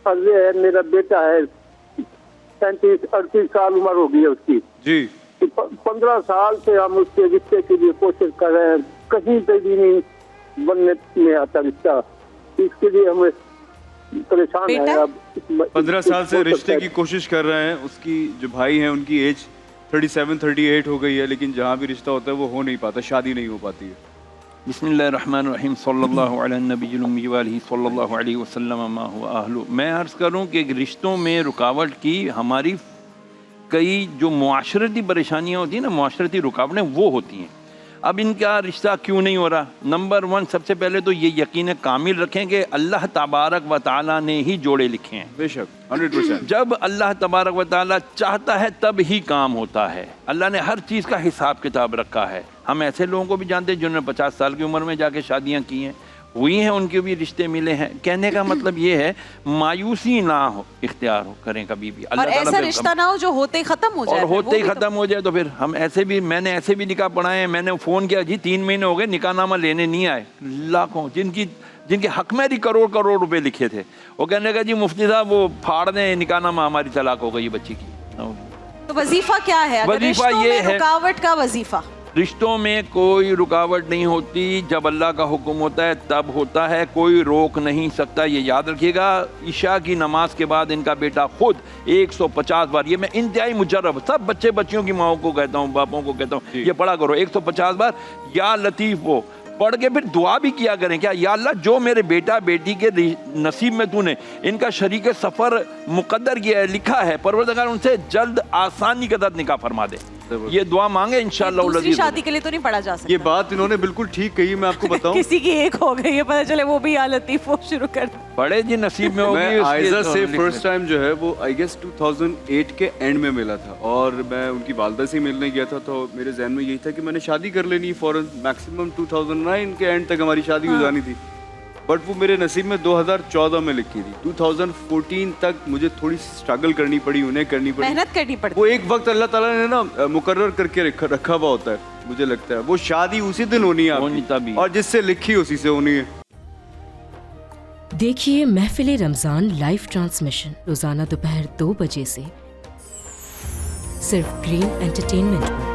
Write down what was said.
عرض ہے میرا بیٹا ہے 37-38 سال عمر ہو گئی ہے اس کی جی 15 سال سے ہم اس کے رشتے کے لیے کوشش کر رہے ہیں, کہیں پہ بھی نہیں بننے میں آتا رشتہ, اس کے لیے ہمیں پریشان ہے. اب 15 سال سے رشتے کی کوشش کر رہے ہیں, اس کی جو بھائی ہیں ان کی ایج 37-38 ہو گئی ہے, لیکن جہاں بھی رشتہ ہوتا ہے وہ ہو نہیں پاتا, شادی نہیں ہو پاتی ہے. بسم اللہ الرحمن الرحیم صلی اللہ علی النبی الامی وآلہ صلی اللہ علیہ وسلم ما هو اہلہ. میں عرض کروں کہ رشتوں میں رکاوٹ کی ہماری کئی جو معاشرتی پریشانیاں ہوتی ہیں نا, معاشرتی رکاوٹیں وہ ہوتی ہیں. اب ان کا رشتہ کیوں نہیں ہو رہا؟ نمبر 1 سب سے پہلے تو یہ یقین کامل رکھیں کہ اللہ تبارک و تعالیٰ نے ہی جوڑے لکھے ہیں. بے شک 100%. جب اللہ تبارک و تعالیٰ چاہتا ہے تب ہی کام ہوتا ہے. اللہ نے ہر چیز کا حساب کتاب رکھا ہے. ہم ایسے لوگوں کو بھی جانتے ہیں جنہوں نے 50 سال کی عمر میں جا کے شادیاں کی ہیں, ہوئی ہیں, ان کے بھی رشتے ملے ہیں. کہنے کا مطلب یہ ہے مایوسی نہ ہو اختیار ہو کریں کبھی بھی. اور ایسا رشتہ نہ ہو جو ہوتے ہی ختم ہو جائے, اور ہوتے ہی ختم ہو جائے. تو پھر ہم ایسے بھی, میں نے ایسے بھی نکاح پڑھائے ہیں. میں نے فون کیا جی 3 مہینے ہو گئے نکاح نامہ لینے نہیں آئے, لاکھوں جن کے حق میں بھی کروڑ روپے لکھے تھے. وہ کہنے کا جی مفتی صاحب وہ پھاڑ دیں نکاح نامہ, ہماری طلاق ہو گئی بچی کی. تو وظیفہ کیا ہے وظیفہ یہ ہے, رکاوٹ کا وظیفہ رشتوں میں کوئی رکاوٹ نہیں ہوتی, جب اللہ کا حکم ہوتا ہے تب ہوتا ہے, کوئی روک نہیں سکتا. یہ یاد رکھیے گا. عشاء کی نماز کے بعد ان کا بیٹا خود 150 بار, یہ میں انتہائی مجرب سب بچے بچیوں کی ماؤں کو کہتا ہوں, باپوں کو کہتا ہوں, یہ پڑھا کرو 150 بار یا لطیف وہ پڑھ کے پھر دعا بھی کیا کریں. کیا یا اللہ جو میرے بیٹا بیٹی کے نصیب میں تو نے ان کا شریک سفر مقدر کیا ہے, لکھا ہے, پروردگار ان سے جلد آسانی کے ساتھ نکاح فرما دے. یہ دعا مانگے انشاءاللہ. دوسری شادی کے لیے تو نہیں پڑھا جا سکتا. یہ بات انہوں نے بالکل ٹھیک کہی. میں آپ کو بتاؤں کسی کی ایک ہو گئی ہے, پتہ چلے وہ بھی یا لطیف وہ شروع کر پڑھے جی نصیب میں ہوگی. میں عائزہ سے فرسٹ ٹائم جو ہے وہ آئی گیس 2008 کے اینڈ میں ملا تھا, اور میں ان کی والدہ سے ملنے گیا تھا. تو میرے ذہن میں یہی تھا کہ میں نے شادی کر لینی فوراً, میکسیمم 2009 کے اینڈ تک ہماری شادی ہو جانی تھی. بٹ وہ میرے نصیب میں 2014 میں لکھی تھی. 2014 تک مجھے تھوڑی اسٹرگل کرنی پڑی, انہیں کرنی پڑی, محنت کرنی پڑتی. وہ ایک وقت اللہ تعالیٰ نے نا مقرر کر کے رکھا ہوا ہوتا ہے. مجھے لگتا ہے وہ شادی اسی دن ہونی ہے, اور جس سے لکھی اسی سے ہونی ہے. دیکھیے محفل رمضان لائیو ٹرانسمیشن روزانہ دوپہر 2 بجے سے صرف گرین انٹرٹینمنٹ پر.